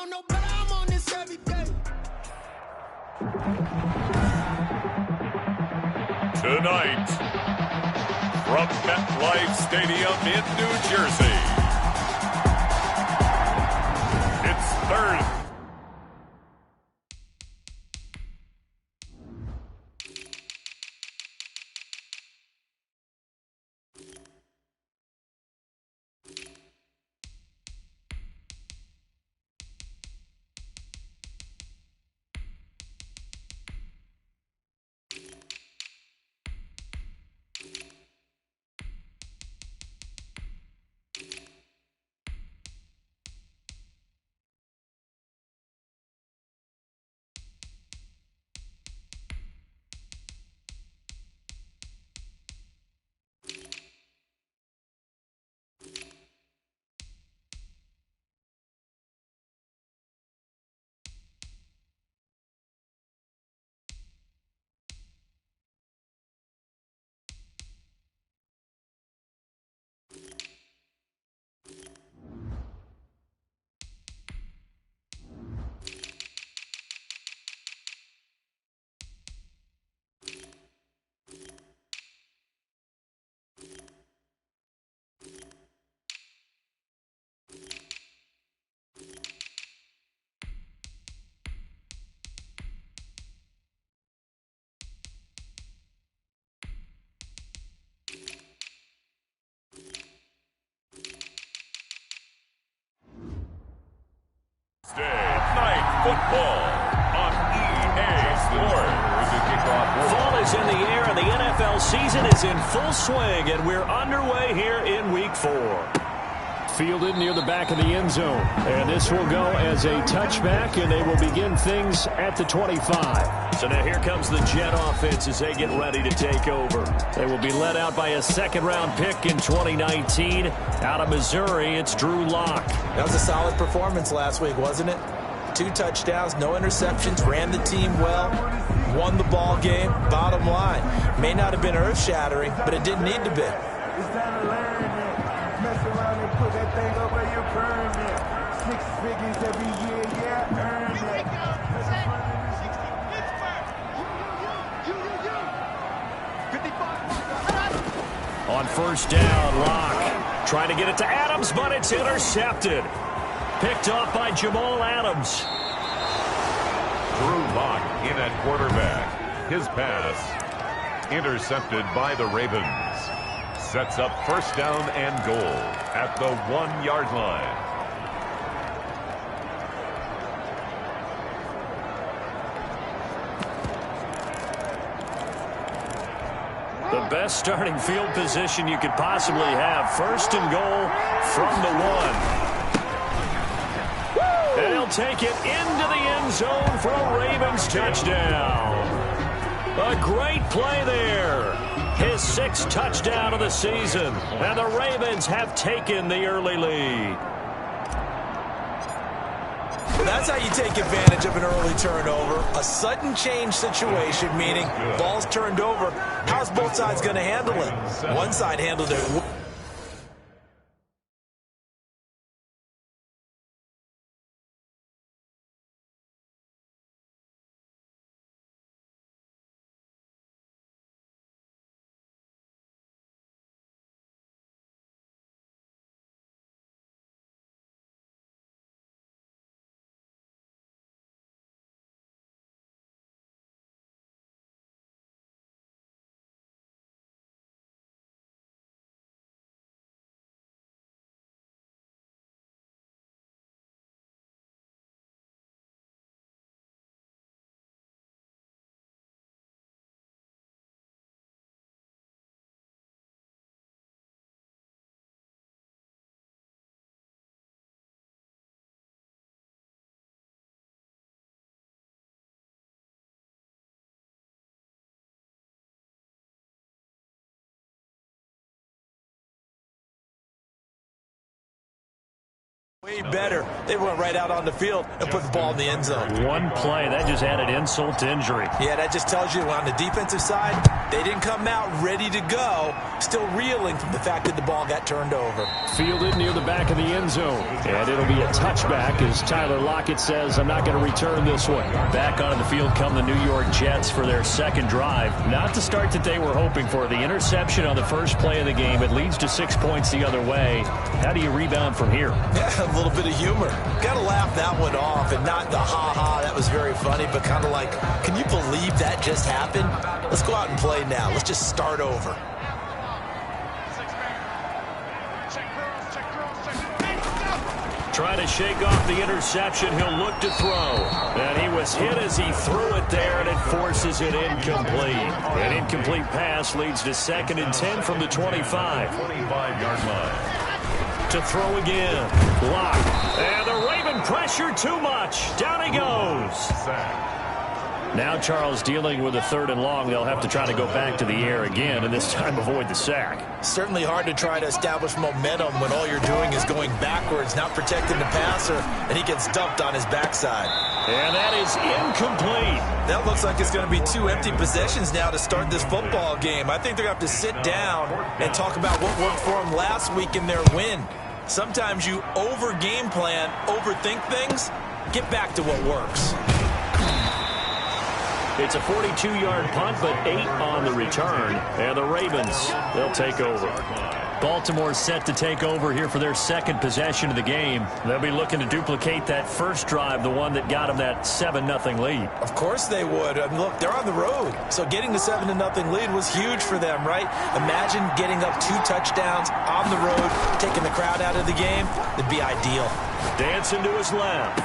don't know better, I'm on this every day. Tonight, from MetLife Stadium in New Jersey, it's Thursday. Night football on EA Sports. Fall is in the air and the NFL season is in full swing, and we're underway here in Week 4. Fielded near the back of the end zone, and this will go as a touchback, and they will begin things at the 25. So now here comes the Jet offense as they get ready to take over. They will be led out by a second-round pick in 2019. Out of Missouri, it's Drew Lock. That was a solid performance last week, wasn't it? 2 touchdowns, no interceptions, ran the team well, won the ball game. Bottom line, may not have been earth-shattering, but it didn't need to be. It's time to learn it. Mess around and put that thing up where you burn it. 6 figures every year, yeah, earn it. On first down, Lock trying to get it to Adams, but it's intercepted. Picked off by Jamal Adams. Drew Lock in at quarterback. His pass intercepted by the Ravens. Sets up first down and goal at the 1-yard line. The best starting field position you could possibly have. First and goal from the 1. And he'll take it into the end zone for a Ravens touchdown. A great play there. His 6th touchdown of the season. And the Ravens have taken the early lead. That's how you take advantage of an early turnover. A sudden change situation, meaning ball's turned over. How's both sides going to handle it? One side handled it Way better. They went right out on the field and put the ball in the end zone. One play, that just added insult to injury. Yeah, that just tells you on the defensive side, they didn't come out ready to go, still reeling from the fact that the ball got turned over. Fielded near the back of the end zone. And it'll be a touchback as Tyler Lockett says, I'm not going to return this one. Back onto the field come the New York Jets for their second drive. Not the start that they were hoping for. The interception on the first play of the game. It leads to 6 points the other way. How do you rebound from here? Yeah, a little bit of humor. Got to laugh that one off and not the ha-ha, that was very funny, but kind of like, can you believe that just happened? Let's go out and play now. Let's just start over. Trying to shake off the interception. He'll look to throw. And he was hit as he threw it there, and it forces it incomplete. An incomplete pass leads to 2nd and 10 from the 25. 25-yard line. To throw again. Lock. And the Raven pressure too much. Down he goes. Now Charles dealing with a 3rd and long. They'll have to try to go back to the air again, and this time avoid the sack. Certainly hard to try to establish momentum when all you're doing is going backwards, not protecting the passer, and he gets dumped on his backside. And that is incomplete. That looks like it's going to be 2 empty possessions now to start this football game. I think they're going to have to sit down and talk about what worked for them last week in their win. Sometimes you over-game plan, overthink things. Get back to what works. It's a 42-yard punt, but 8 on the return. And the Ravens, they'll take over. Baltimore set to take over here for their 2nd possession of the game. They'll be looking to duplicate that first drive, the one that got them that 7-0 lead. Of course they would. I mean, look, they're on the road. So getting the 7-0 lead was huge for them, right? Imagine getting up 2 touchdowns on the road, taking the crowd out of the game. It'd be ideal. Dancing to his left.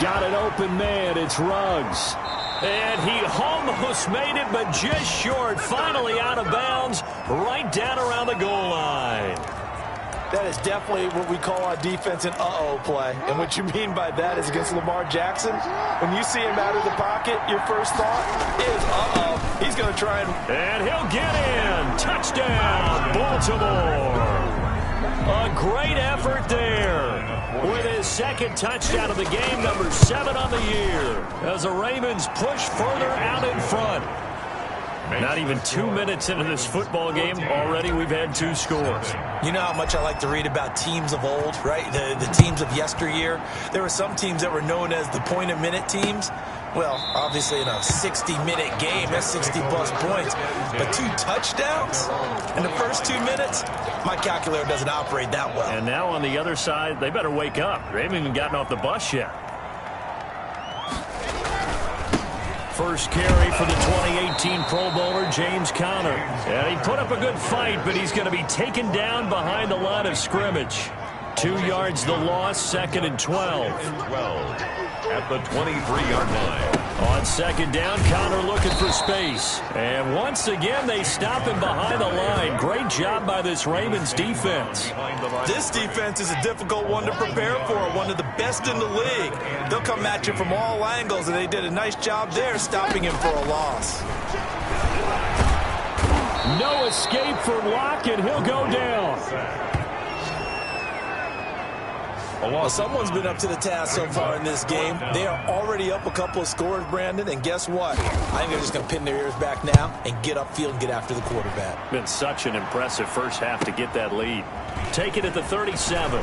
Got an open man. It's Ruggs. And he almost made it, but just short. Finally out of bounds, right down around the goal line. That is definitely what we call on defense an uh-oh play. And what you mean by that is against Lamar Jackson, when you see him out of the pocket, your first thought is, uh-oh, he's going to try and... And he'll get in. Touchdown, Baltimore. A great effort there. With his 2nd touchdown of the game, number 7 on the year, as the Ravens push further out in front. Not even 2 minutes into this football game, already we've had 2 scores. You know how much I like to read about teams of old, right? The teams of yesteryear. There were some teams that were known as the point-a-minute teams. Well, obviously in a 60-minute game, that's 60-plus points. But 2 touchdowns in the first 2 minutes? My calculator doesn't operate that well. And now on the other side, they better wake up. They haven't even gotten off the bus yet. First carry for the 2018 Pro Bowler, James Conner. And he put up a good fight, but he's going to be taken down behind the line of scrimmage. 2 yards the loss, 2nd and 12. At the 23-yard line. On 2nd down, Conner looking for space. And once again, they stop him behind the line. Great job by this Ravens defense. This defense is a difficult one to prepare for, one of the best in the league. They'll come at you from all angles, and they did a nice job there stopping him for a loss. No escape from Lock, and he'll go down. Well, someone's been up to the task so far in this game. They are already up a couple of scores, Brandon, and guess what? I think they're just going to pin their ears back now and get upfield and get after the quarterback. Been such an impressive first half to get that lead. Take it at the 37.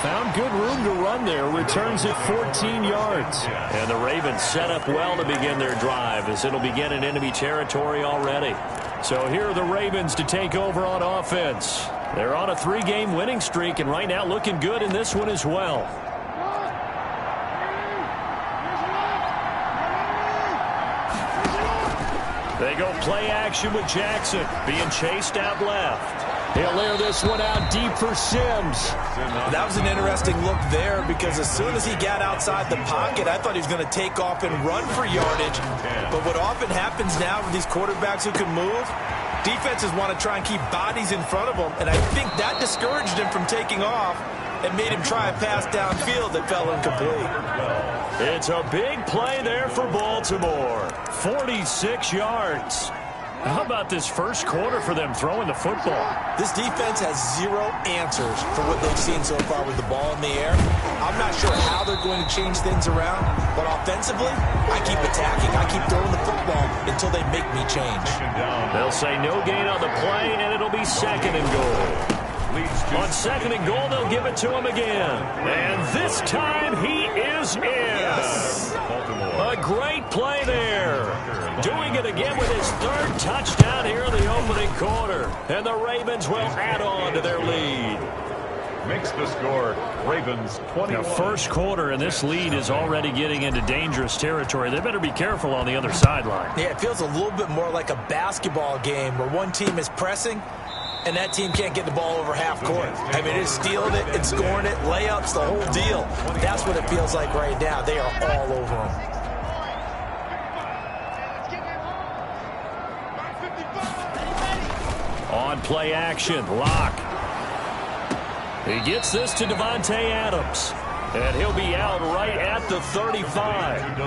Found good room to run there. Returns it 14 yards. And the Ravens set up well to begin their drive, as it'll begin in enemy territory already. So here are the Ravens to take over on offense. They're on a 3-game winning streak, and right now looking good in this one as well. They go play action with Jackson, being chased out left. He'll air this one out deep for Sims. That was an interesting look there, because as soon as he got outside the pocket, I thought he was going to take off and run for yardage. But what often happens now with these quarterbacks who can move, defenses want to try and keep bodies in front of them, and I think that discouraged him from taking off and made him try a pass downfield that fell incomplete. It's a big play there for Baltimore. 46 yards. How about this first quarter for them throwing the football? This defense has zero answers for what they've seen so far with the ball in the air. I'm not sure how they're going to change things around, but offensively, I keep attacking. I keep throwing the football until they make me change. They'll say no gain on the play, and it'll be 2nd and goal. On 2nd and goal, they'll give it to him again. And this time, he is in. Yes. A great play there. Doing it again with his 3rd touchdown here in the opening quarter. And the Ravens will add on to their lead. Makes the score, Ravens 21. Now, first quarter, and this lead is already getting into dangerous territory. They better be careful on the other sideline. Yeah, it feels a little bit more like a basketball game where one team is pressing and that team can't get the ball over half court. I mean, it's stealing it, it's scoring it, layups, the whole deal. That's what it feels like right now. They are all over them. On play action, Locke. He gets this to Davante Adams. And he'll be out right at the 35.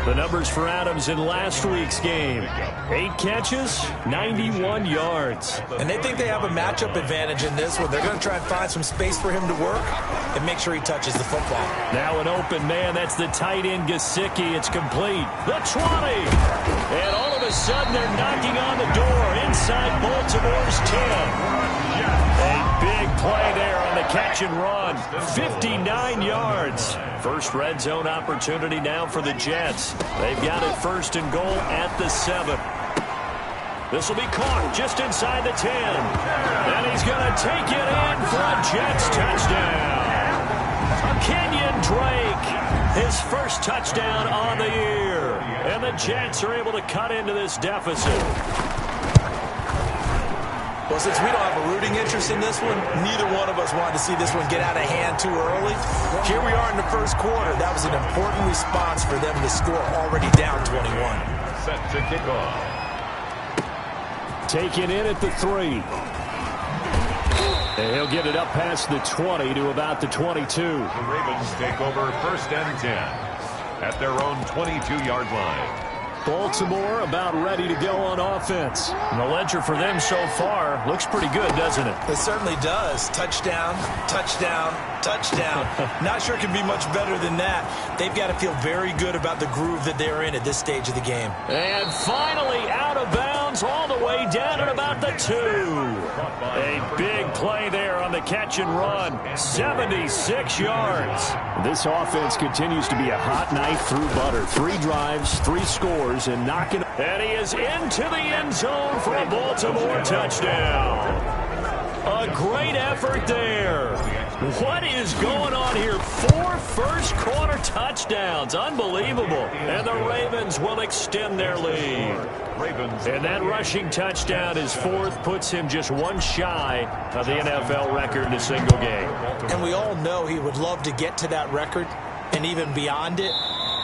The numbers for Adams in last week's game. 8 catches, 91 yards. And they think they have a matchup advantage in this one. They're going to try and find some space for him to work and make sure he touches the football. Now an open man. That's the tight end, Gesicki. It's complete. The 20. And all of a sudden, they're knocking on the door inside Baltimore's 10. A big play there on the catch and run. 59 yards. First red zone opportunity now for the Jets. They've got it 1st and goal at the 7. This will be caught just inside the 10. And he's going to take it in for a Jets touchdown. Kenyon Drake, his first touchdown on the year. And the Jets are able to cut into this deficit. Well, since we don't have a rooting interest in this one, neither one of us wanted to see this one get out of hand too early. Here we are in the first quarter. That was an important response for them to score already down 21. Set to kick off. Taken in at the 3. And he'll get it up past the 20 to about the 22. The Ravens take over 1st and 10 at their own 22-yard line. Baltimore about ready to go on offense. And the ledger for them so far looks pretty good, doesn't it? It certainly does. Touchdown, touchdown, touchdown. Not sure it can be much better than that. They've got to feel very good about the groove that they're in at this stage of the game. And finally out of bounds all the way down at about the 2. A big play there on the catch and run. 76 yards. This offense continues to be a hot knife through butter. 3 drives, 3 scores. And knocking, and he is into the end zone for a Baltimore touchdown. A great effort there. What is going on here? 4 first quarter touchdowns. Unbelievable. And the Ravens will extend their lead. And that rushing touchdown is 4th, puts him just 1 shy of the NFL record in a single game. And we all know he would love to get to that record and even beyond it.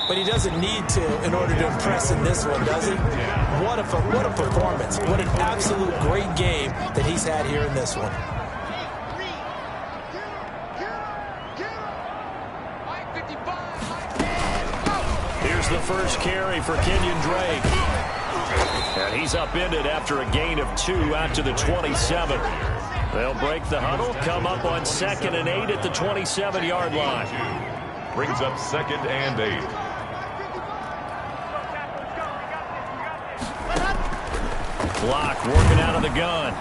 But he doesn't need to in order to impress in this one, does he? What a performance. What an absolute great game that he's had here in this one. Here's the first carry for Kenyon Drake. And he's upended after a gain of 2 out to the 27. They'll break the huddle, come up on 2nd and 8 at the 27-yard line. Brings up 2nd and 8. Locke working out of the gun.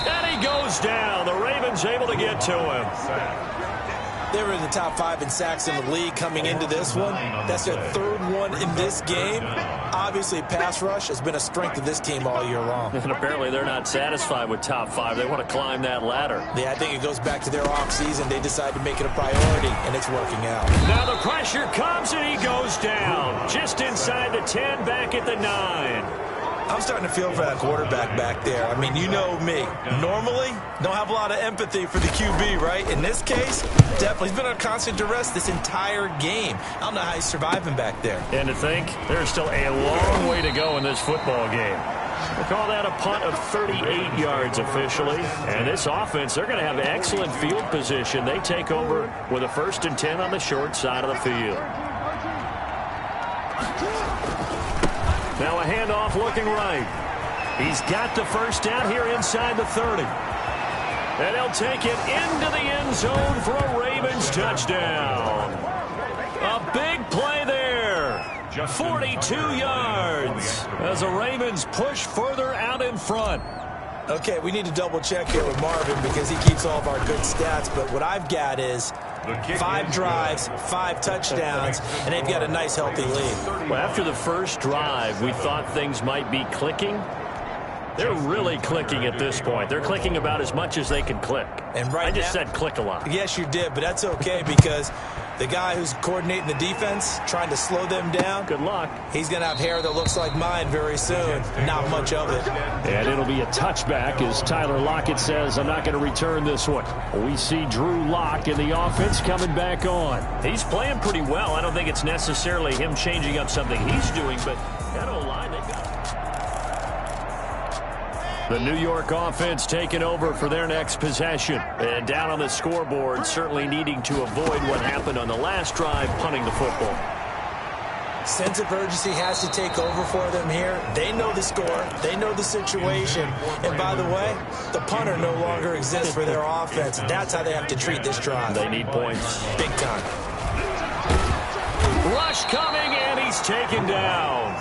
And he goes down. The Ravens able to get to him. They were in the top 5 in sacks in the league coming into this one. That's their 3rd one in this game. Obviously, pass rush has been a strength of this team all year long. And apparently they're not satisfied with top 5. They want to climb that ladder. Yeah, I think it goes back to their offseason. They decide to make it a priority, and it's working out. Now the pressure comes, and he goes down. Just inside the 10, back at the 9. I'm starting to feel for that quarterback back there. I mean, you know me. Normally, don't have a lot of empathy for the QB, right? In this case, definitely. He's been on constant duress this entire game. I don't know how he's surviving back there. And to think, there's still a long way to go in this football game. We'll call that a punt of 38 yards officially. And this offense, they're going to have excellent field position. They take over with a 1st and 10 on the short side of the field. Now a handoff looking right. He's got the first down here inside the 30. And he'll take it into the end zone for a Ravens touchdown. A big play there. 42 yards as the Ravens push further out in front. Okay, we need to double check here with Marvin because he keeps all of our good stats. But what I've got is 5 drives, 5 touchdowns, and they've got a nice, healthy lead. Well, after the first drive, we thought things might be clicking. They're really clicking at this point. They're clicking about as much as they can click. And right I just now, said click a lot. Yes, you did, but that's okay because the guy who's coordinating the defense, trying to slow them down, good luck. He's going to have hair that looks like mine very soon. Not much of it. And it'll be a touchback as Tyler Lockett says, I'm not going to return this one. We see Drew Lock in the offense coming back on. He's playing pretty well. I don't think it's necessarily him changing up something he's doing, but that O-line, they've got the New York offense taking over for their next possession. And down on the scoreboard, certainly needing to avoid what happened on the last drive, punting the football. Sense of urgency has to take over for them here. They know the score. They know the situation. And by the way, the punter no longer exists for their offense. That's how they have to treat this drive. They need points. Big time. Rush coming, and he's taken down.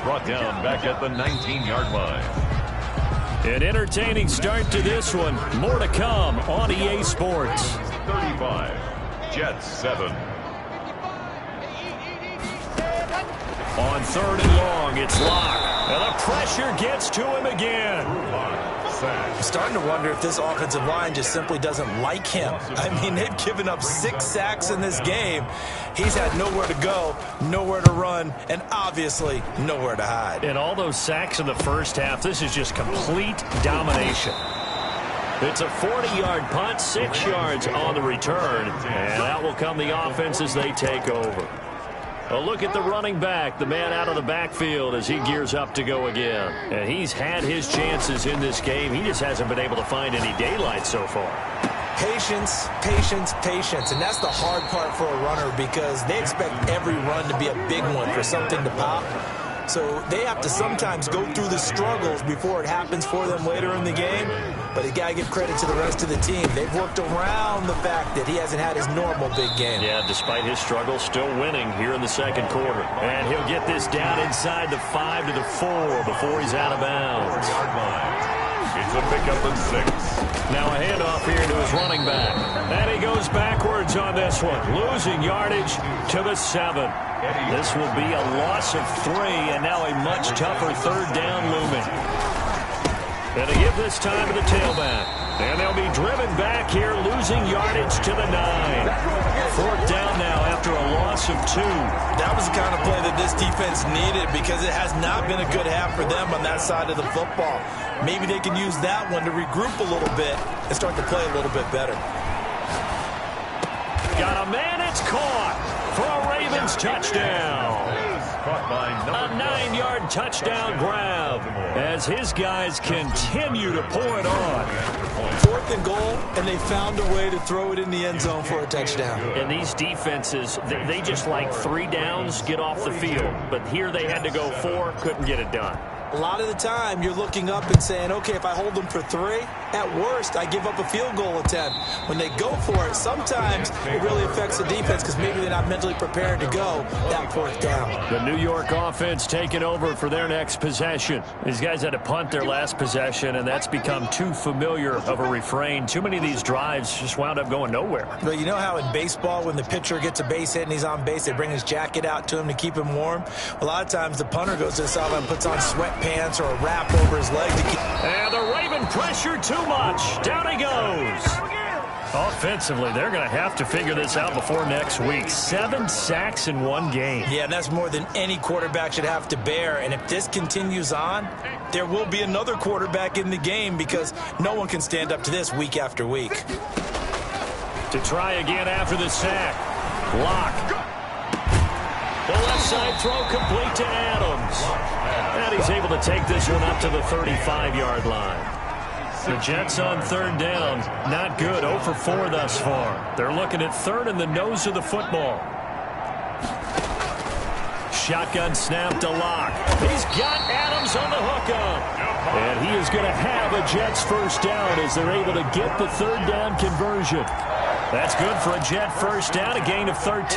Brought down back at the 19-yard line. An entertaining start to this one. More to come on EA Sports. 35. Jets 7. On 3rd and long, it's Lock. And the pressure gets to him again. I'm starting to wonder if this offensive line just simply doesn't like him. I mean, they've given up 6 sacks in this game. He's had nowhere to go, nowhere to run, and obviously nowhere to hide. And all those sacks in the first half, this is just complete domination. It's a 40-yard punt, 6 yards on the return, and that will come the offense as they take over. A look at the running back, the man out of the backfield as he gears up to go again. And he's had his chances in this game. He just hasn't been able to find any daylight so far. Patience, patience, patience. And that's the hard part for a runner because they expect every run to be a big one for something to pop. So they have to sometimes go through the struggles before it happens for them later in the game. But you got to give credit to the rest of the team. They've worked around the fact that he hasn't had his normal big game. Yeah, despite his struggles, still winning here in the second quarter. And he'll get this down inside the 5 to the 4 before he's out of bounds. It's a pickup of 6. Now a handoff here to his running back. And he goes backwards on this one, losing yardage to the 7. This will be a loss of 3, and now a much tougher 3rd down looming. And to give this time to the tailback. And they'll be driven back here, losing yardage to the 9. 4th down now after a loss of 2. That was the kind of play that this defense needed because it has not been a good half for them on that side of the football. Maybe they can use that one to regroup a little bit and start to play a little bit better. Got a man, it's caught for a Ravens touchdown. A 9-yard touchdown grab as his guys continue to pour it on. 4th and goal, and they found a way to throw it in the end zone for a touchdown. And these defenses, they just like 3 downs, get off the field. But here they had to go 4, couldn't get it done. A lot of the time, you're looking up and saying, okay, if I hold them for 3, at worst, I give up a field goal attempt. When they go for it, sometimes it really affects the defense because maybe they're not mentally prepared to go that 4th down. The New York offense taking over for their next possession. These guys had to punt their last possession, and that's become too familiar of a refrain. Too many of these drives just wound up going nowhere. But you know how in baseball, when the pitcher gets a base hit and he's on base, they bring his jacket out to him to keep him warm? A lot of times, the punter goes to the sideline and puts on sweatpants or a wrap over his leg to keep. And the Raven pressure too much. Down he goes. Offensively, they're going to have to figure this out before next week. 7 sacks in 1 game. Yeah, and that's more than any quarterback should have to bear. And if this continues on, there will be another quarterback in the game because no one can stand up to this week after week. To try again after the sack. Lock. The left side throw complete to Adams. And he's able to take this one up to the 35-yard line. The Jets on 3rd down. Not good. 0 for 4 thus far. They're looking at 3rd and the nose of the football. shotgun snap to Locke. He's got Adams on the hookup. And he is going to have a Jets first down as they're able to get the third down conversion. That's good for a Jet first down, a gain of 13.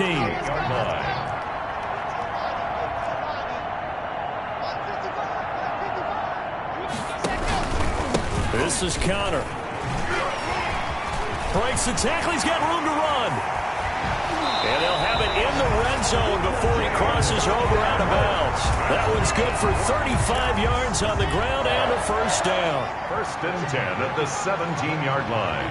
This is Connor. Breaks the tackle. He's got room to run. And they'll have it in the red zone before he crosses over out of bounds. That one's good for 35 yards on the ground and a first down. First and 10 at the 17-yard line.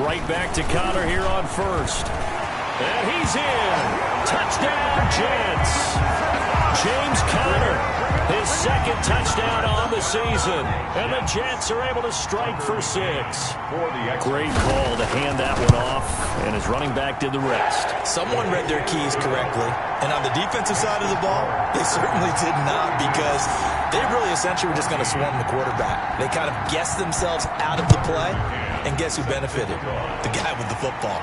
Right back to Connor here on first. And he's in. Touchdown, Jets. James Conner, his second touchdown on the season. And the Jets are able to strike for 6. Great call to hand that one off, and his running back did the rest. Someone read their keys correctly, and on the defensive side of the ball, they certainly did not, because they really essentially were just going to swarm the quarterback. They kind of guessed themselves out of the play, and guess who benefited? The guy with the football.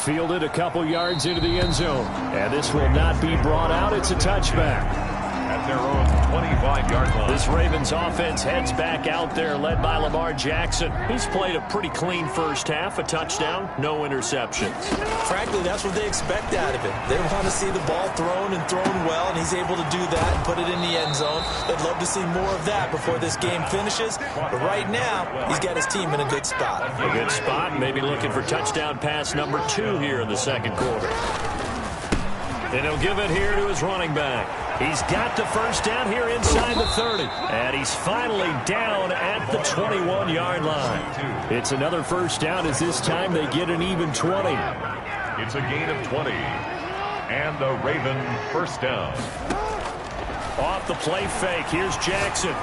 Fielded a couple yards into the end zone. And this will not be brought out. It's a touchback. At their own 25-yard line. This Ravens offense heads back out there, led by Lamar Jackson. He's played a pretty clean first half, a touchdown, no interceptions. Frankly, that's what they expect out of it. They want to see the ball thrown and thrown well, and he's able to do that and put it in the end zone. They'd love to see more of that before this game finishes. But right now, he's got his team in a good spot. A good spot, maybe looking for touchdown pass number 2 here in the second quarter. And he'll give it here to his running back. He's got the first down here inside the 30. And he's finally down at the 21-yard line. It's another first down as this time they get an even 20. It's a gain of 20. And the Raven first down. Off the play fake, here's Jackson.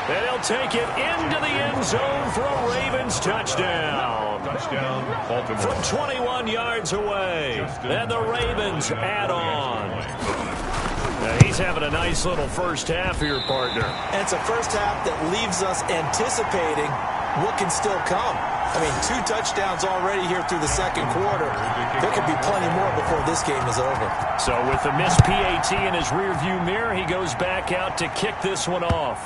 And he'll take it into the end zone for a Ravens touchdown. Touchdown, Baltimore. From 21 yards away. And the Ravens add on. Now he's having a nice little first half here, partner. And it's a first half that leaves us anticipating what can still come. I mean, 2 touchdowns already here through the second quarter. There could be plenty more before this game is over. So with the missed PAT in his rearview mirror, he goes back out to kick this one off.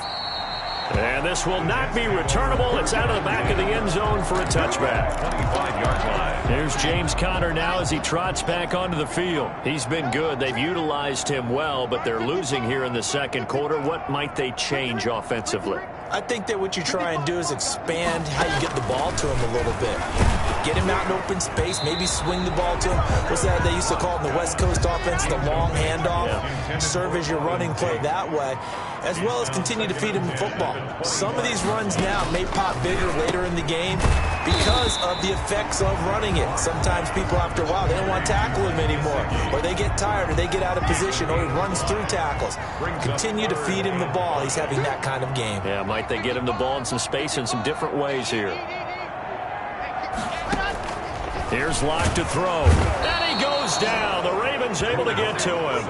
And this will not be returnable. It's out of the back of the end zone for a touchback. 25-yard line. There's James Conner now as he trots back onto the field. He's been good. They've utilized him well, but they're losing here in the second quarter. What might they change offensively? I think that what you try and do is expand how you get the ball to him a little bit. Get him out in open space, maybe swing the ball to him. What's that they used to call in the West Coast offense, the long handoff? Yeah. Serve as your running play that way, as well as continue to feed him the football. Some of these runs now may pop bigger later in the game because of the effects of running it. Sometimes people, after a while, they don't want to tackle him anymore, or they get tired, or they get out of position, or he runs through tackles. Continue to feed him the ball. He's having that kind of game. Yeah, might they get him the ball in some space in some different ways here. Here's Locke to throw. And he goes down. The Ravens able to get to him.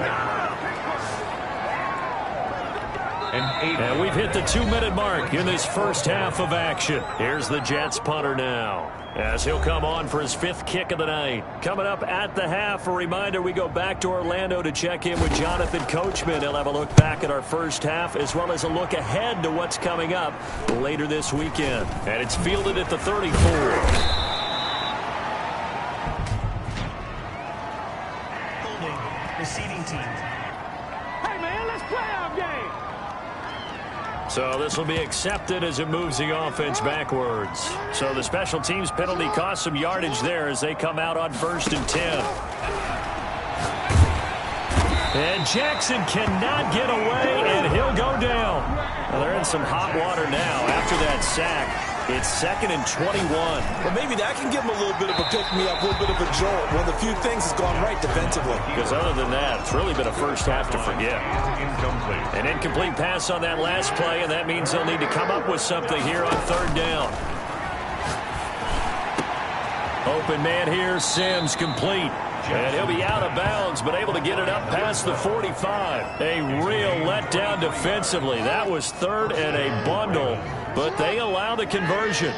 And we've hit the 2-minute mark in this first half of action. Here's the Jets punter now, as he'll come on for his 5th kick of the night. Coming up at the half, a reminder, we go back to Orlando to check in with Jonathan Coachman. He'll have a look back at our first half, as well as a look ahead to what's coming up later this weekend. And it's fielded at the 34. Receiving team. Hey, man, let's play our game. So this will be accepted as it moves the offense backwards. So the special teams penalty cost some yardage there as they come out on 1st and 10. And Jackson cannot get away, and he'll go down. Well, they're in some hot water now after that sack. It's 2nd and 21. Well, maybe that can give him a little bit of a pick-me-up, a little bit of a jolt. One of the few things has gone right defensively. Because other than that, it's really been a first half to forget. Incomplete. An incomplete pass on that last play, and that means they'll need to come up with something here on 3rd down. Open man here, Sims complete. And he'll be out of bounds, but able to get it up past the 45. A real letdown defensively. That was 3rd and a bundle, but they allow the conversion.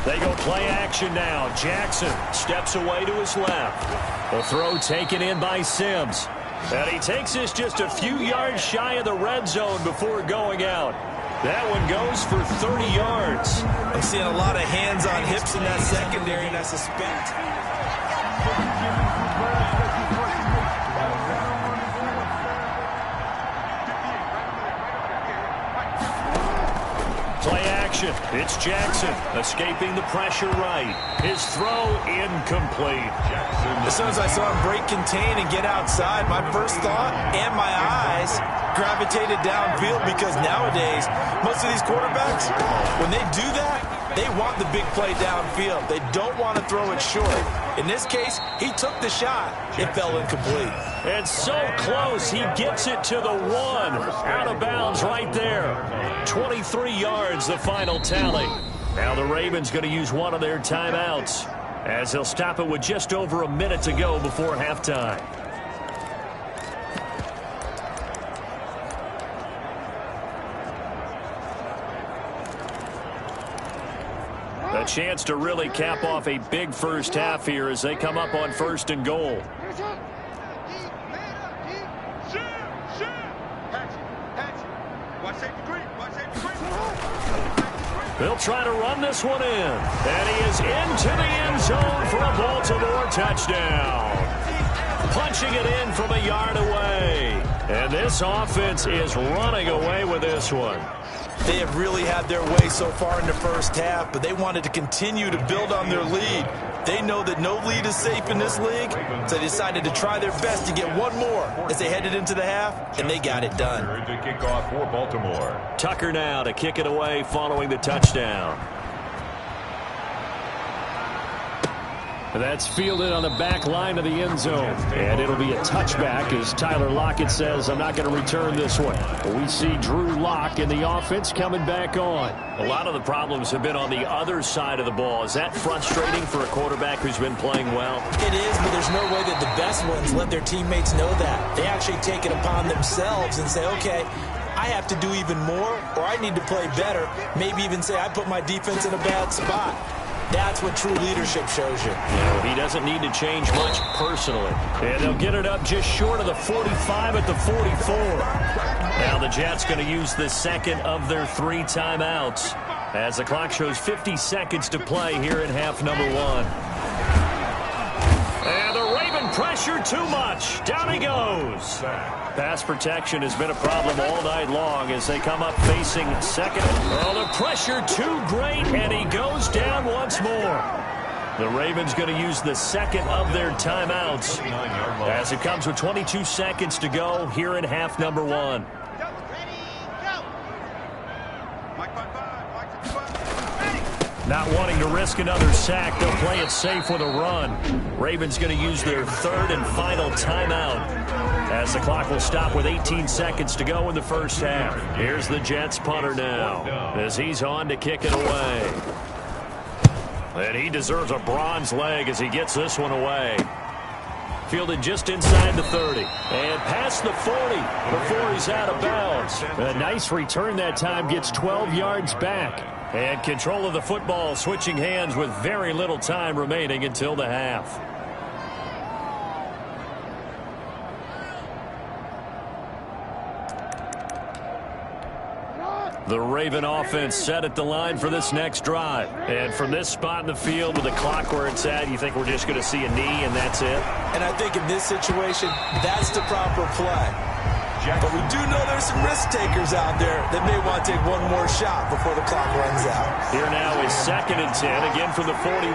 They go play action now. Jackson steps away to his left. The throw taken in by Sims. And he takes this just a few yards shy of the red zone before going out. That one goes for 30 yards. I'm seeing a lot of hands on hips in that secondary, and I suspect. Play action. It's Jackson escaping the pressure right. His throw incomplete. As soon as I saw him break contain and get outside, my first thought and my eyes gravitated downfield, because nowadays, most of these quarterbacks, when they do that, they want the big play downfield. They don't want to throw it short. In this case, he took the shot. It fell incomplete. And so close, he gets it to the 1. Out of bounds right there. 23 yards, the final tally. Now the Ravens going to use one of their timeouts, as they'll stop it with just over a minute to go before halftime. A chance to really cap off a big first half here as they come up on 1st and goal. They'll try to run this one in. And he is into the end zone for a Baltimore touchdown. Punching it in from a yard away. And this offense is running away with this one. They have really had their way so far in the first half, but they wanted to continue to build on their lead. They know that no lead is safe in this league, so they decided to try their best to get one more as they headed into the half, and they got it done. To kick off for Baltimore. Tucker now to kick it away following the touchdown. That's fielded on the back line of the end zone. And it'll be a touchback as Tyler Lockett says, I'm not going to return this one. We see Drew Lock in the offense coming back on. A lot of the problems have been on the other side of the ball. Is that frustrating for a quarterback who's been playing well? It is, but there's no way that the best ones let their teammates know that. They actually take it upon themselves and say, okay, I have to do even more, or I need to play better. Maybe even say I put my defense in a bad spot. That's what true leadership shows you. He doesn't need to change much personally. And they'll get it up just short of the 45 at the 44. Now the Jets going to use the second of their 3 timeouts as the clock shows 50 seconds to play here in half number 1. And the Raven pressure too much. Down he goes. Pass protection has been a problem all night long as they come up facing second. Oh, the pressure too great, and he goes down once more. The Ravens going to use the second of their timeouts as it comes with 22 seconds to go here in half number 1. Not wanting to risk another sack, they'll play it safe with a run. Ravens going to use their 3rd and final timeout as the clock will stop with 18 seconds to go in the first half. Here's the Jets punter now as he's on to kick it away. And he deserves a bronze leg as he gets this one away. Fielded just inside the 30 and past the 40 before he's out of bounds. A nice return that time, gets 12 yards back. And control of the football switching hands with very little time remaining until the half. The Raven offense set at the line for this next drive. And from this spot in the field with the clock where it's at, you think we're just going to see a knee and that's it? And I think in this situation, that's the proper play. But we do know there's some risk takers out there that may want to take one more shot before the clock runs out. Here now is 2nd and 10, again from the 41.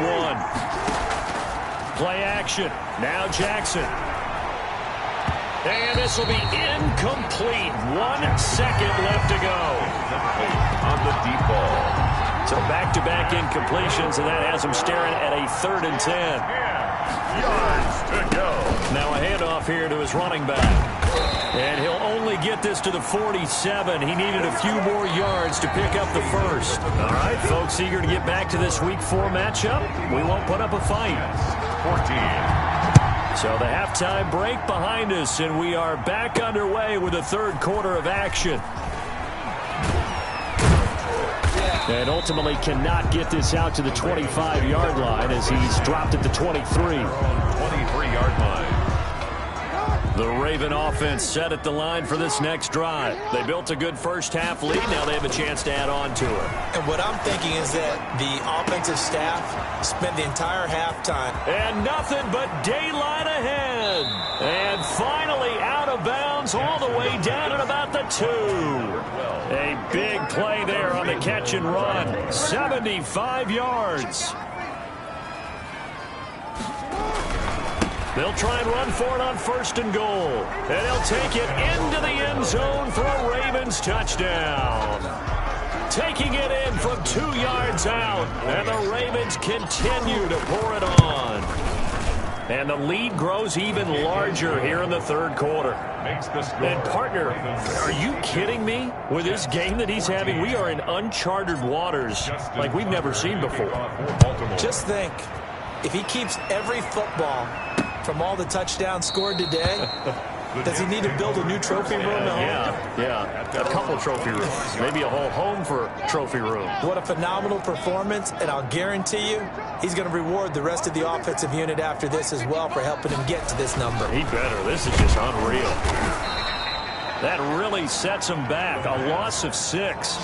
Play action. Now Jackson. And this will be incomplete. 1 second left to go. On the deep ball. So back-to-back incompletions, and that has him staring at a 3rd and 10. Yards to go. Now a handoff here to his running back. And he'll only get this to the 47. He needed a few more yards to pick up the first. All right, folks, eager to get back to this Week 4 matchup. We won't put up a fight. 14. So the halftime break behind us, and we are back underway with the 3rd quarter of action. And ultimately cannot get this out to the 25-yard line as he's dropped at the 23. 23-yard line. The Raven offense set at the line for this next drive. They built a good first-half lead. Now they have a chance to add on to it. And what I'm thinking is that the offensive staff spent the entire halftime. And nothing but daylight ahead. And finally out of bounds all the way down at about the 2. A big play there on the catch and run. 75 yards. They'll try and run for it on 1st and goal. And he'll take it into the end zone for a Ravens touchdown. Taking it in from 2 yards out. And the Ravens continue to pour it on. And the lead grows even larger here in the 3rd quarter. And partner, are you kidding me? With this game that he's having, we are in uncharted waters like we've never seen before. Just think, if he keeps every football from all the touchdowns scored today, does he need to build a new trophy room at home? Yeah, a couple trophy rooms. Maybe a whole home for trophy room. What a phenomenal performance, and I'll guarantee you he's going to reward the rest of the offensive unit after this as well for helping him get to this number. He better. This is just unreal. That really sets him back. A loss of 6.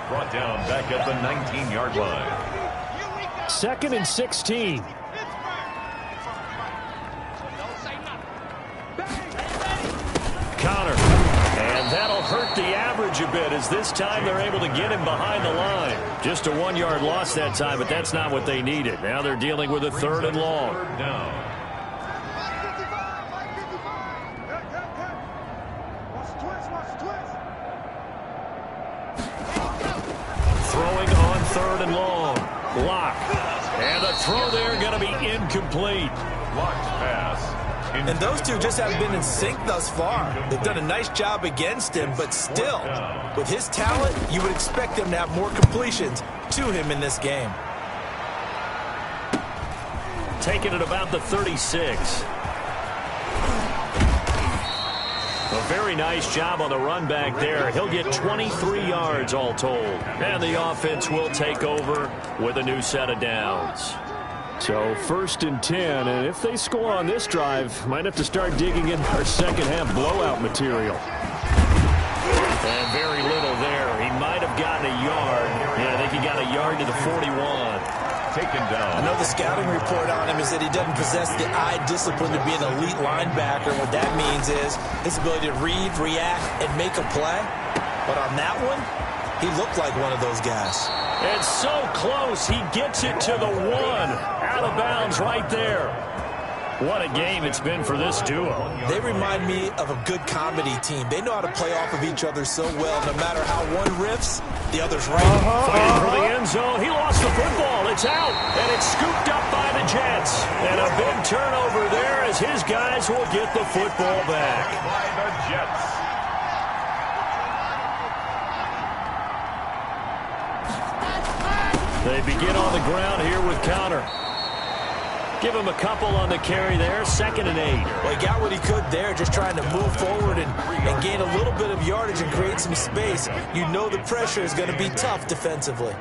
Brought down back at the 19-yard line. 2nd and 16. Connor. And that'll hurt the average a bit as this time they're able to get him behind the line. Just a 1-yard loss that time, but that's not what they needed. Now they're dealing with a 3rd and long. Throwing on 3rd and long. Lock. And the throw there going to be incomplete. Locked pass. And those two just haven't been in sync thus far. They've done a nice job against him, but still, with his talent, you would expect them to have more completions to him in this game. Taking it about the 36. A very nice job on the run back there. He'll get 23 yards all told. And the offense will take over with a new set of downs. So 1st and 10, and if they score on this drive, might have to start digging in our second-half blowout material. And very little there. He might have gotten a yard. Yeah, I think he got a yard to the 41. Taken down. I know the scouting report on him is that he doesn't possess the eye discipline to be an elite linebacker. What that means is his ability to read, react, and make a play. But on that one, he looked like one of those guys. And so close, he gets it to the 1. Out of bounds right there. What a game it's been for this duo. They remind me of a good comedy team. They know how to play off of each other so well. No matter how one riffs, the other's right. Fighting for the end zone. He lost the football. It's out. And it's scooped up by the Jets. And a big turnover there as his guys will get the football back. By the Jets. They begin on the ground here with Connor. Give him a couple on the carry there. 2nd and 8. Well, he got what he could there, just trying to move forward and gain a little bit of yardage and create some space. You know the pressure is going to be tough defensively.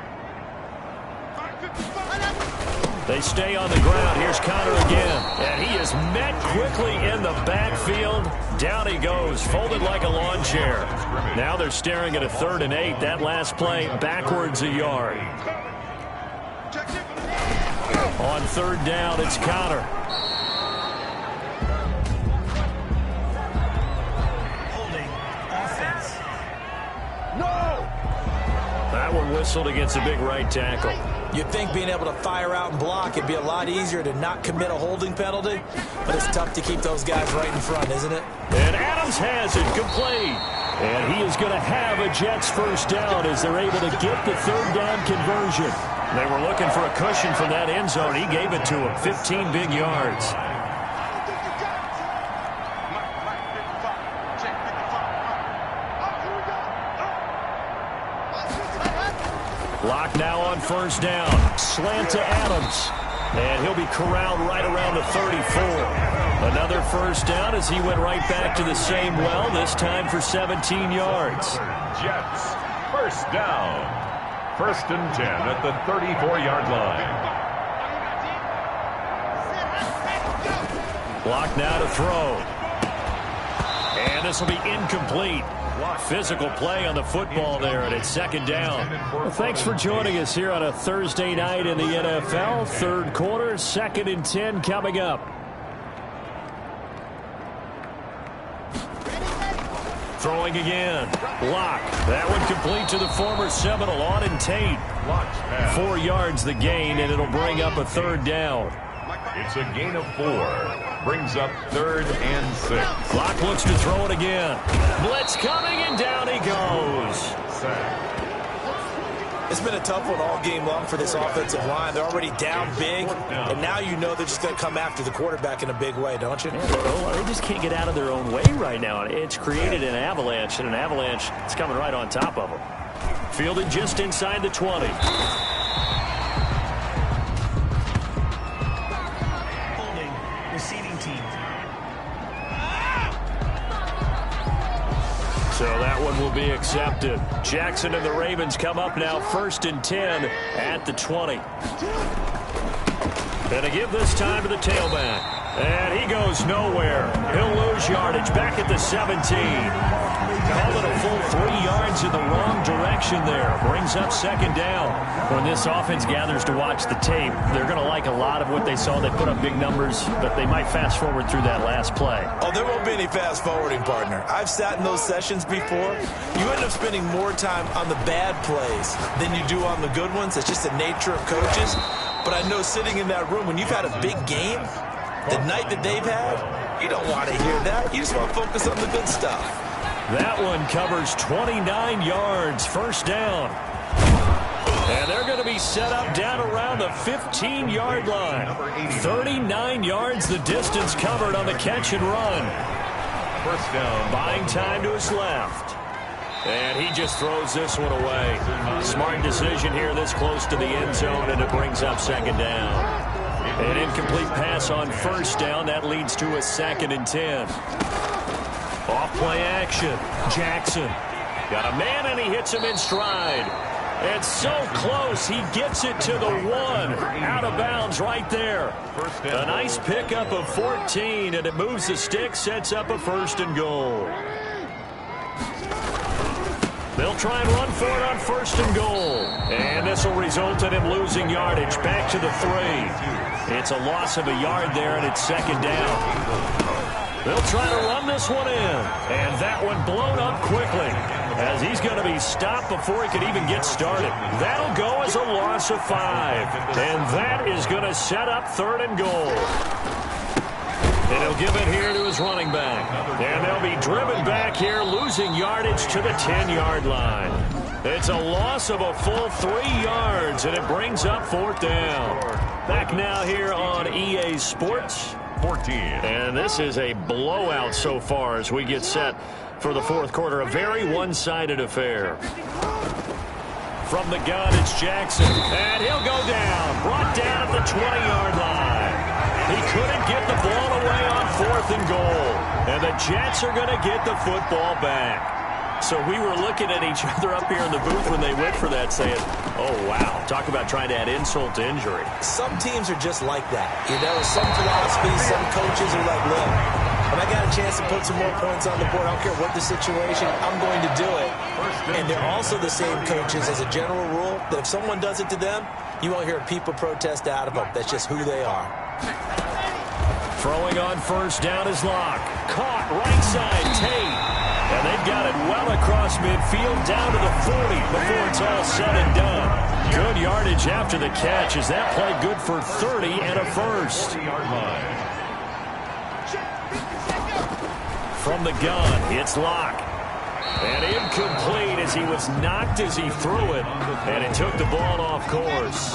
They stay on the ground. Here's Connor again. And he is met quickly in the backfield. Down he goes, folded like a lawn chair. Now they're staring at a 3rd and 8. That last play, backwards a yard. On 3rd down, it's Connor. Holding offense. That one whistled against a big right tackle. You'd think being able to fire out and block, it'd be a lot easier to not commit a holding penalty, but it's tough to keep those guys right in front, isn't it? And Adams has it, complete. And he is going to have a Jets 1st down as they're able to get the 3rd down conversion. They were looking for a cushion from that end zone. He gave it to him. 15 big yards. Lock now on 1st down. Slant to Adams. And he'll be corralled right around the 34. Another 1st down as he went right back to the same well, this time for 17 yards. Jets, 1st down. First and 10 at the 34-yard line. Block now to throw. And this will be incomplete. Physical play on the football there, and it's second down. Well, thanks for joining us here on a Thursday night in the NFL. Third quarter, second and 10 coming up. Throwing again. Block. That one complete to the former Seminole, Auden Tate. 4 yards the gain, and it'll bring up a third down. It's a gain of 4. Brings up 3rd and 6. Clock looks to throw it again. Blitz coming, and down he goes. It's been a tough one all game long for this offensive line. They're already down big, and now you know they're just going to come after the quarterback in a big way, don't you? Yeah, they just can't get out of their own way right now. It's created an avalanche, and an avalanche is coming right on top of them. Fielded just inside the 20. Holding, receiving team. So that one will be accepted. Jackson and the Ravens come up now, 1st and 10 at the 20. Gonna give this time to the tailback. And he goes nowhere. He'll lose yardage back at the 17. Called it a full 3 yards in the wrong direction there. Brings up second down. When this offense gathers to watch the tape, they're going to like a lot of what they saw. They put up big numbers, but they might fast forward through that last play. Oh, there won't be any fast forwarding, partner. I've sat in those sessions before. You end up spending more time on the bad plays than you do on the good ones. It's just the nature of coaches. But I know sitting in that room, when you've had a big game, the night that they've had, you don't want to hear that. You just want to focus on the good stuff. That one covers 29 yards, first down. And they're going to be set up down around the 15-yard line. 39 yards the distance covered on the catch and run. First down. Buying time to his left. And he just throws this one away. Smart decision here this close to the end zone, and it brings up second down. An incomplete pass on first down. That leads to a 2nd and 10. Off play action. Jackson got a man, and he hits him in stride. And so close, he gets it to the 1. Out of bounds right there. A nice pickup of 14, and it moves the stick, sets up a 1st and goal. They'll try and run for it on 1st and goal. And this will result in him losing yardage back to the 3. It's a loss of a yard there, and it's second down. They'll try to run this one in. And that one blown up quickly, as he's going to be stopped before he could even get started. That'll go as a loss of 5. And that is going to set up 3rd and goal. And he'll give it here to his running back. And they'll be driven back here, losing yardage to the 10-yard line. It's a loss of a full 3 yards, and it brings up 4th down. Back now here on EA Sports. 14. And this is a blowout so far as we get set for the 4th quarter. A very one-sided affair. From the gun, it's Jackson. And he'll go down. Brought down at the 20-yard line. He couldn't get the ball away on 4th and goal. And the Jets are going to get the football back. So we were looking at each other up here in the booth when they went for that, saying, oh, wow, talk about trying to add insult to injury. Some teams are just like that. You know, some philosophies, some coaches are like, look, when I got a chance to put some more points on the board, I don't care what the situation, I'm going to do it. And they're also the same coaches as a general rule that if someone does it to them, you won't hear people protest out of them. That's just who they are. Throwing on 1st down is Locke. Caught right side, Tate. And they've got it well across midfield down to the 40 before it's all said and done. Good yardage after the catch. Is that play good for 30 and a 1st? From the gun, it's Locke. And incomplete as he was knocked as he threw it. And it took the ball off course.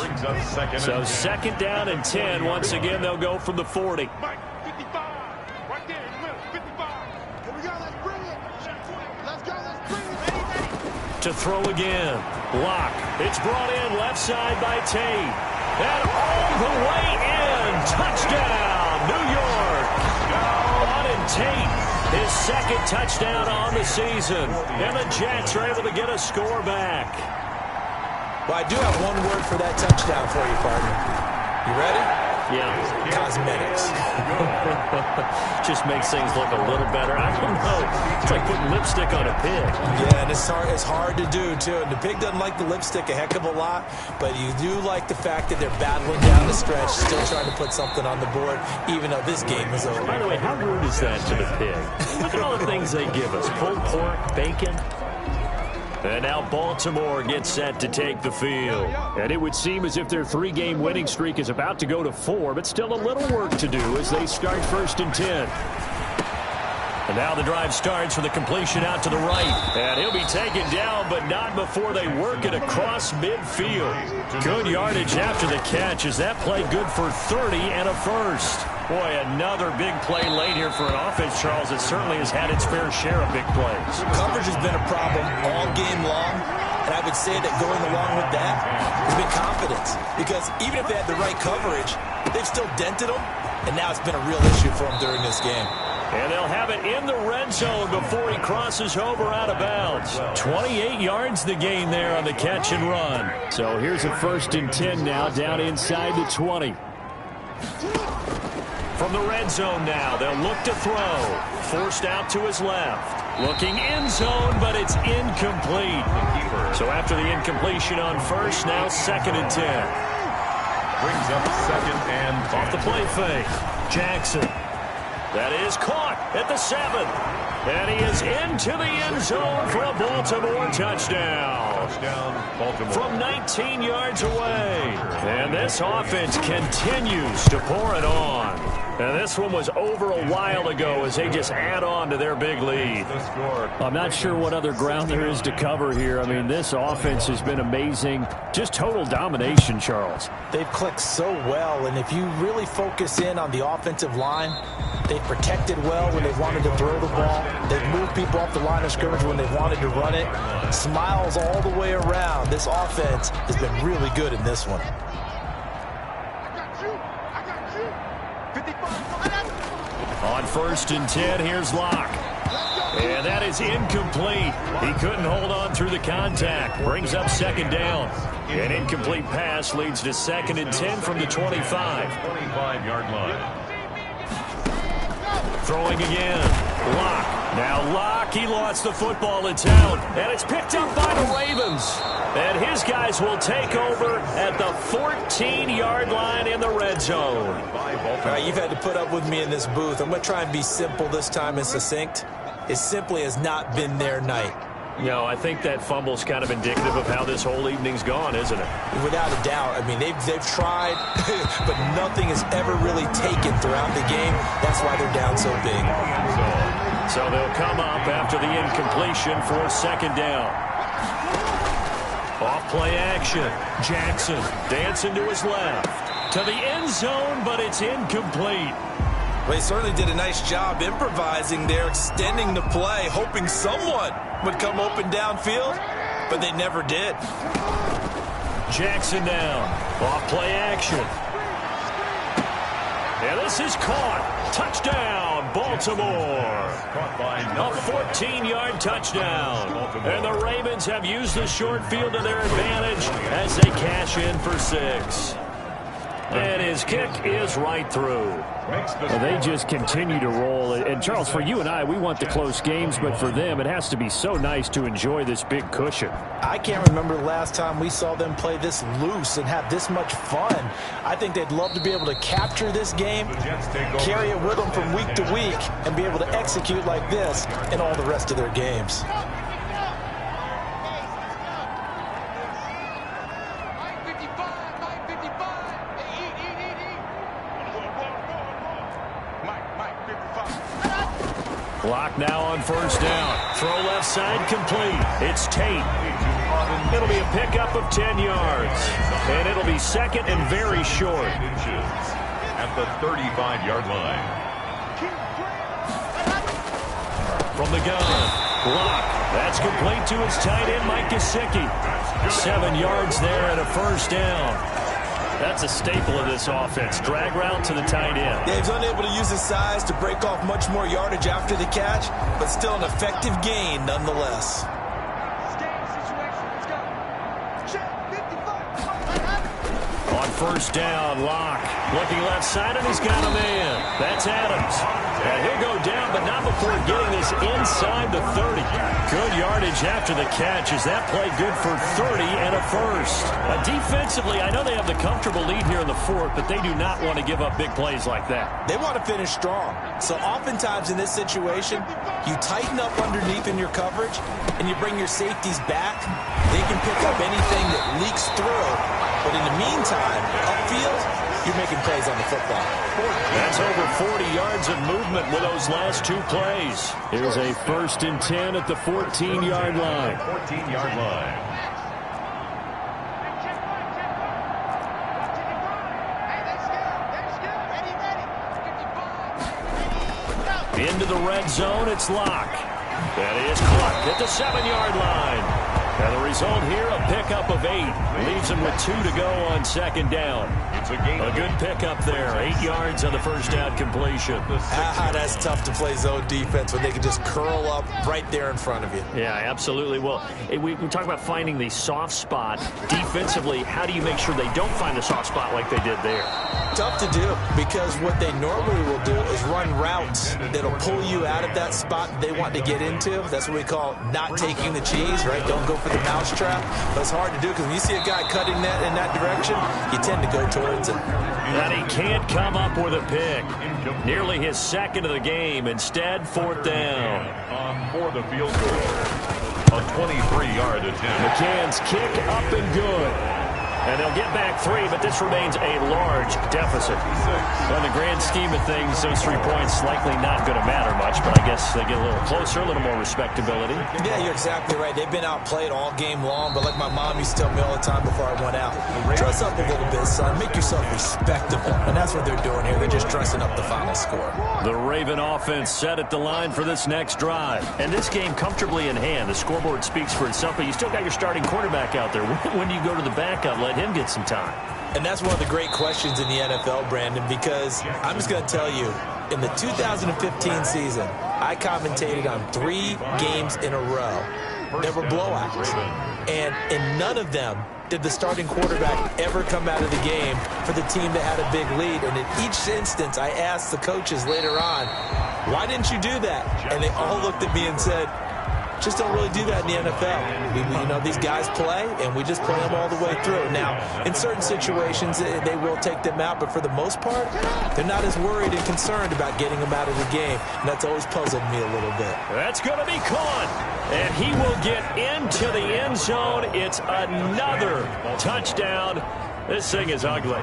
So 2nd down and 10. Once again, they'll go from the 40. To throw again. Block. It's brought in left side by Tate. And all the way in. Touchdown, New York. Auden Tate, his 2nd touchdown on the season. And the Jets are able to get a score back. Well, I do have one word for that touchdown for you, partner. You ready? Yeah. Cosmetics. Just makes things look a little better. I don't know. It's like putting lipstick on a pig. Yeah, and it's hard to do, too. And the pig doesn't like the lipstick a heck of a lot, but you do like the fact that they're battling down the stretch, still trying to put something on the board, even though this game is over. By the way, how rude is that to the pig? Look at all the things they give us. Pulled pork, bacon. And now Baltimore gets set to take the field. And it would seem as if their 3-game winning streak is about to go to 4, but still a little work to do as they start 1st and 10. And now the drive starts with a completion out to the right. And he'll be taken down, but not before they work it across midfield. Good yardage after the catch. Is that play good for 30 and a first? Boy, another big play late here for an offense, Charles, that certainly has had its fair share of big plays. Coverage has been a problem all game long, and I would say that going along with that has been confidence. Because even if they had the right coverage, they've still dented them, and now it's been a real issue for them during this game. And they'll have it in the red zone before he crosses over out of bounds. 28 yards the gain there on the catch and run. So here's a 1st and 10 now down inside the 20. From the red zone now, they'll look to throw. Forced out to his left. Looking end zone, but it's incomplete. So after the incompletion on first, now 2nd and 10. Brings up 2nd and 10. Off the play fake. Jackson. That is caught at the 7. And he is into the end zone for a Baltimore touchdown. Baltimore. From 19 yards away. And this offense continues to pour it on. And this one was over a while ago as they just add on to their big lead. I'm not sure what other ground there is to cover here. I mean, this offense has been amazing. Just total domination, Charles. They've clicked so well, and if you really focus in on the offensive line, they've protected well when they wanted to throw the ball. They've moved people off the line of scrimmage when they wanted to run it. Smiles all the way around. This offense has been really good in this one. On 1st and 10, here's Locke. And that is incomplete. He couldn't hold on through the contact. Brings up 2nd down. An incomplete pass leads to 2nd and 10 from the 25. 25-yard line. Throwing again. Locke. Now Locke, he lost the football. It's out. And it's picked up by the Ravens. And his guys will take over at the 14-yard line in the red zone. All right, you've had to put up with me in this booth. I'm going to try and be simple this time and succinct. It simply has not been their night. No, I think that fumble's kind of indicative of how this whole evening's gone, isn't it? Without a doubt. I mean, they've tried, but nothing has ever really taken throughout the game. That's why they're down so big. So they'll come up after the incompletion for 2nd down. Off play action. Jackson dancing to his left. To the end zone, but it's incomplete. Well, they certainly did a nice job improvising there, extending the play, hoping someone would come open downfield, but they never did. Jackson down. Off play action. And this is caught. Touchdown, Baltimore. A 14-yard touchdown. And the Ravens have used the short field to their advantage as they cash in for 6. And his kick is right through. Well, they just continue to roll. And, Charles, for you and I, we want the close games, but for them, it has to be so nice to enjoy this big cushion. I can't remember the last time we saw them play this loose and have this much fun. I think they'd love to be able to capture this game, carry it with them from week to week, and be able to execute like this in all the rest of their games. Clock now on 1st down. Throw left side complete. It's Tate. It'll be a pickup of 10 yards. And it'll be 2nd and very short. At the 35-yard line. From the gun. Block. That's complete to his tight end, Mike Gesicki. 7 yards there and a 1st down. That's a staple of this offense. Drag route to the tight end. Yeah, he's unable to use his size to break off much more yardage after the catch, but still an effective gain nonetheless. first down. Lock looking left side, and he's got a man. That's Adams. And he'll go down, but not before getting this inside the 30. Good yardage after the catch. Is that play good for 30 and a first? Defensively, I know they have the comfortable lead here in the fourth, but they do not want to give up big plays like that. They want to finish strong. So oftentimes in this situation, you tighten up underneath in your coverage, and you bring your safeties back. They can pick up anything that leaks through. But in the meantime, upfield, you're making plays on the football. That's over 40 yards of movement with those last two plays. Here's a 1st and 10 at the 14-yard line. 14-yard line. Into the red zone, it's Lock. That is caught at the 7-yard line. And the result here, a pickup of 8. Leaves him with 2 to go on 2nd down. It's a gain. A good pickup there. 8 yards on the first down completion. That's tough to play zone defense when they can just curl up right there in front of you. Yeah, absolutely. Well, we talk about finding the soft spot. Defensively, how do you make sure they don't find the soft spot like they did there? Tough to do, because what they normally will do is run routes that'll pull you out of that spot they want to get into. That's what we call not taking the cheese, right? Don't go for the mousetrap. But it's hard to do, because when you see a guy cutting that in that direction, you tend to go towards it. And he can't come up with a pick. Nearly his 2nd of the game. Instead, 4th down. For the field goal. A 23-yard attempt. McCann's kick up and good. And they'll get back 3, but this remains a large deficit. So in the grand scheme of things, those 3 points likely not going to matter much, but I guess they get a little closer, a little more respectability. Yeah, you're exactly right. They've been outplayed all game long, but like my mom used to tell me all the time before I went out, dress up a little bit, son. Make yourself respectable. And that's what they're doing here. They're just dressing up the final score. The Raven offense set at the line for this next drive. And this game comfortably in hand. The scoreboard speaks for itself, but you still got your starting quarterback out there. When do you go to the backup? Let him get some time. And that's one of the great questions in the NFL, Brandon, because I'm just going to tell you, in the 2015 season, I commentated on 3 games in a row. There were blowouts. And in none of them did the starting quarterback ever come out of the game for the team that had a big lead. And in each instance, I asked the coaches later on, why didn't you do that? And they all looked at me and said, just don't really do that in the NFL. These guys play, and we just play them all the way through. Now, in certain situations, they will take them out, but for the most part, they're not as worried and concerned about getting them out of the game, and that's always puzzled me a little bit. That's going to be caught, and he will get into the end zone. It's another touchdown. This thing is ugly.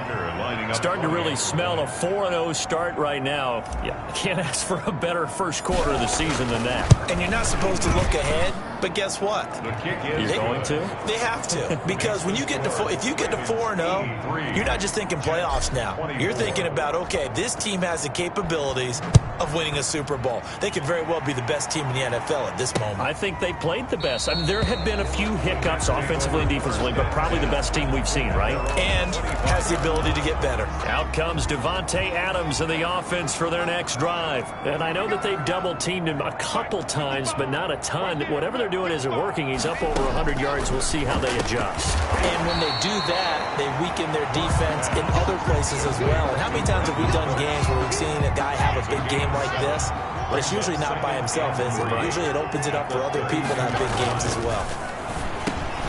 Starting to really smell a 4-0 start right now. Yeah, can't ask for a better first quarter of the season than that. And you're not supposed to look ahead, but guess what? You're going to? They have to, because when you get to if you get to 4-0, you're not just thinking playoffs now. You're thinking about, okay, this team has the capabilities of winning a Super Bowl. They could very well be the best team in the NFL at this moment. I think they played the best. I mean, there have been a few hiccups offensively and defensively, but probably the best team we've seen, right? And has the ability to get better. Out comes Devontae Adams in the offense for their next drive. And I know that they've double-teamed him a couple times, but not a ton. Whatever they're doing isn't working. He's up over 100 yards. We'll see how they adjust. And when they do that, they weaken their defense in other places as well. And how many times have we done games where we've seen a guy have a big game like this? But it's usually not by himself, is it? Usually it opens it up for other people to have big games as well.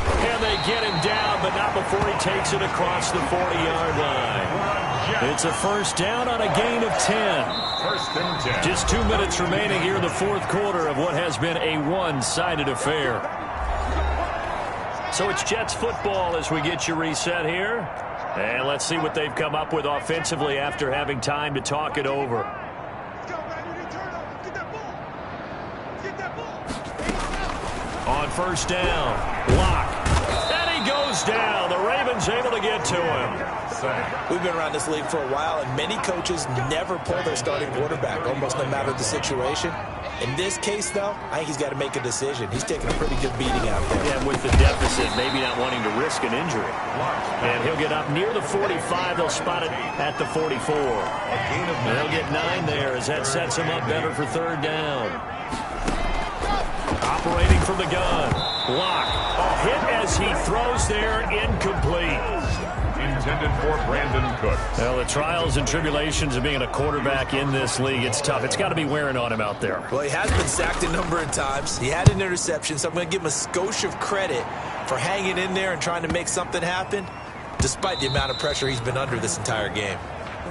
And they get him down, but not before he takes it across the 40-yard line. It's a first down on a gain of 10. First and 10. Just 2 minutes remaining here in the fourth quarter of what has been a one-sided affair. So it's Jets football as we get you reset here. And let's see what they've come up with offensively after having time to talk it over. On first down, Lock. And he goes down. The Ravens able to get to him. We've been around this league for a while, and many coaches never pull their starting quarterback, almost no matter the situation. In this case, though, I think he's got to make a decision. He's taking a pretty good beating out there. Yeah, with the deficit, maybe not wanting to risk an injury. And he'll get up near the 45. They'll spot it at the 44. And they'll get 9 there as that sets him up better for third down. Operating from the gun. Lock. A hit as he throws there, incomplete. intended for Brandon Cooks. Well, the trials and tribulations of being a quarterback in this league, it's tough. It's got to be wearing on him out there. Well, he has been sacked a number of times. He had an interception, so I'm going to give him a skosh of credit for hanging in there and trying to make something happen, despite the amount of pressure he's been under this entire game.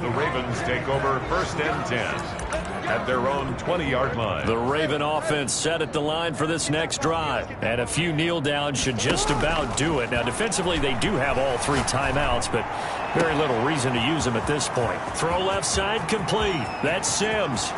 The Ravens take over 1st and 10 at their own 20-yard line. The Raven offense set at the line for this next drive. And a few kneel downs should just about do it. Now, defensively, they do have all 3 timeouts, but very little reason to use them at this point. Throw left side complete. That's Sims.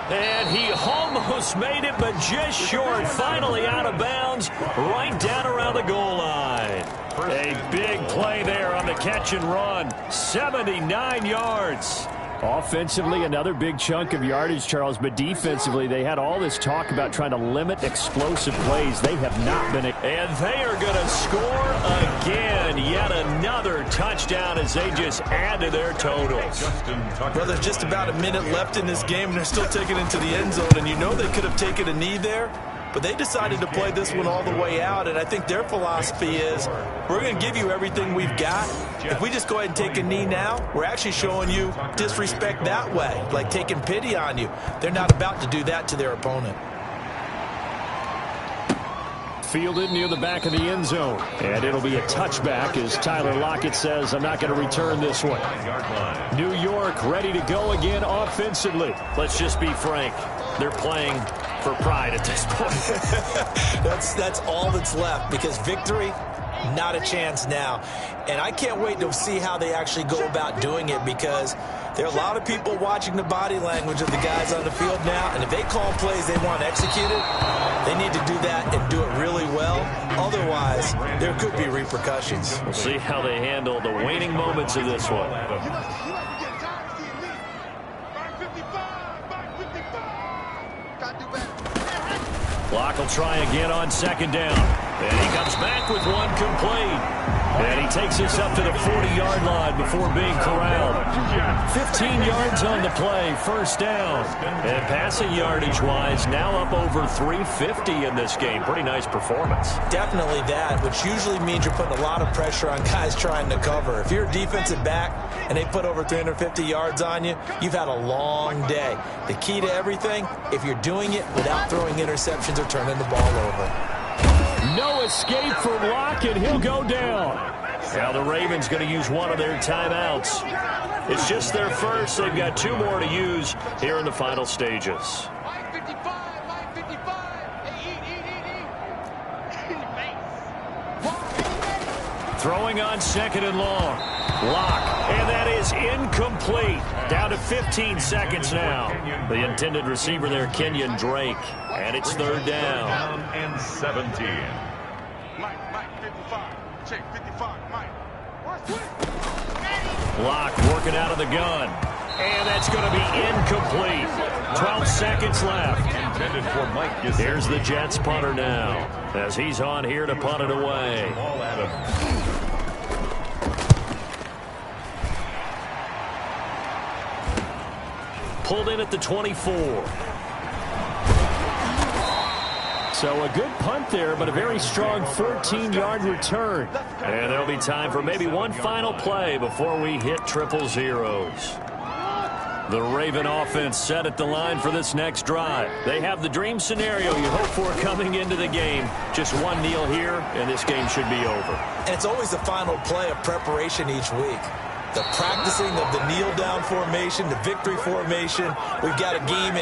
And he almost made it, but just short. Finally out of bounds, right down around the goal line. A big play there on the catch and run. 79 yards. Offensively, another big chunk of yardage, Charles, but defensively, they had all this talk about trying to limit explosive plays. They have not been. And they are going to score again. Yet another touchdown as they just add to their totals. Well, there's just about a minute left in this game, and they're still taking it into the end zone. And you know they could have taken a knee there, but they decided to play this one all the way out. And I think their philosophy is, we're going to give you everything we've got. If we just go ahead and take a knee now, we're actually showing you disrespect that way, like taking pity on you. They're not about to do that to their opponent. Fielded near the back of the end zone. And it'll be a touchback as Tyler Lockett says, I'm not going to return this one. New York ready to go again offensively. Let's just be frank. They're playing for pride at this point. That's all that's left, because victory, not a chance now. And I can't wait to see how they actually go about doing it, because there are a lot of people watching the body language of the guys on the field now, and if they call plays they want executed, they need to do that and do it really well. Otherwise, there could be repercussions. We'll see how they handle the waning moments of this one. Locke will try again on 2nd down. And he comes back with one complete. And he takes us up to the 40-yard line before being corralled. 15 yards on the play, 1st down. And passing yardage-wise, now up over 350 in this game. Pretty nice performance. Definitely that, which usually means you're putting a lot of pressure on guys trying to cover. If you're a defensive back and they put over 350 yards on you, you've had a long day. The key to everything, if you're doing it without throwing interceptions or turning the ball over. No escape from Locke, and he'll go down. Now the Ravens going to use one of their timeouts. It's just their first. They've got 2 more to use here in the final stages. Throwing on 2nd and long. Locke, and that is incomplete. Down to 15 seconds now. The intended receiver there, Kenyon Drake. And it's 3rd down. And 17. Locke working out of the gun. And that's going to be incomplete. 12 seconds left. Intended for Mike. Here's the Jets punter now, as he's on here to punt it away. Pulled in at the 24. So a good punt there, but a very strong 14-yard return. And there'll be time for maybe one final play before we hit triple zeros. The Raven offense set at the line for this next drive. They have the dream scenario you hope for coming into the game. Just one kneel here, and this game should be over. And it's always the final play of preparation each week. The practicing of the kneel-down formation, the victory formation. We've got a game in